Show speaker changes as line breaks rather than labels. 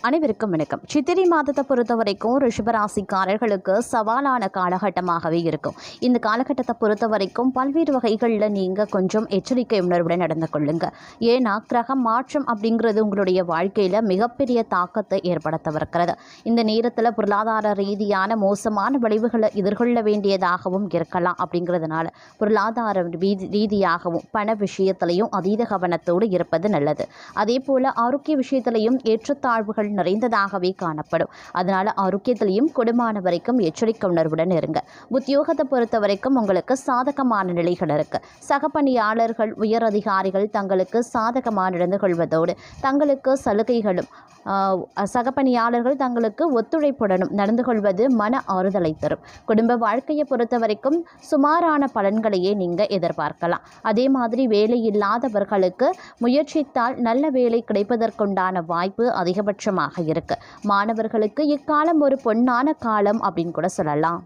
அனைவருக்கும் வணக்கம். சித்திரை மாதத்தை பொறுத்த வரைக்கும் ரிஷபராசிக்காரர்களுக்கு சவாலான காலகட்டமாகவே இருக்கும். இந்த காலகட்டத்தை பொறுத்த வரைக்கும் பல்வேறு வகைகளில் நீங்கள் கொஞ்சம் எச்சரிக்கை உணர்வுடன் நடந்து கொள்ளுங்க. ஏன்னா கிரக மாற்றம் அப்படிங்கிறது உங்களுடைய வாழ்க்கையில் மிகப்பெரிய தாக்கத்தை ஏற்படுத்தவிருக்கிறது. இந்த நேரத்தில் பொருளாதார ரீதியான மோசமான விளைவுகளை எதிர்கொள்ள வேண்டியதாகவும் இருக்கலாம். அப்படிங்கிறதுனால பொருளாதார ரீதியாகவும் பண விஷயத்திலையும் அதீத கவனத்தோடு இருப்பது நல்லது. அதே போல் ஆரோக்கிய விஷயத்திலையும் ஏற்றத்தாழ்வுகள் நிறைந்ததாகவே காணப்படும். அதனால ஆரோக்கியத்திலையும் கொடுமான வரைக்கும் எச்சரிக்கை உணர்வுடன் இருங்க. உத்தியோகத்தை பொறுத்த வரைக்கும் உங்களுக்கு சாதகமான நிலைகள் இருக்கு. சக பணியாளர்கள் உயர் அதிகாரிகள் தங்களுக்கு சாதகமாக நடந்து கொள்வதோடு தங்களுக்கு சலுகைகளும் சக பணியாளர்கள் தங்களுக்கு ஒத்துழைப்புடனும் நடந்து கொள்வது மன ஆறுதலை தரும். குடும்ப வாழ்க்கையை பொறுத்த வரைக்கும் சுமாரான பலன்களையே நீங்கள் எதிர்பார்க்கலாம். அதே மாதிரி வேலை இல்லாதவர்களுக்கு முயற்சித்தால் நல்ல வேலை கிடைப்பதற்குண்டான வாய்ப்பு அதிகபட்சமாக இருக்கு. மாணவர்களுக்கு இக்காலம் ஒரு பொன்னான காலம் அப்படின்னு கூட சொல்லலாம்.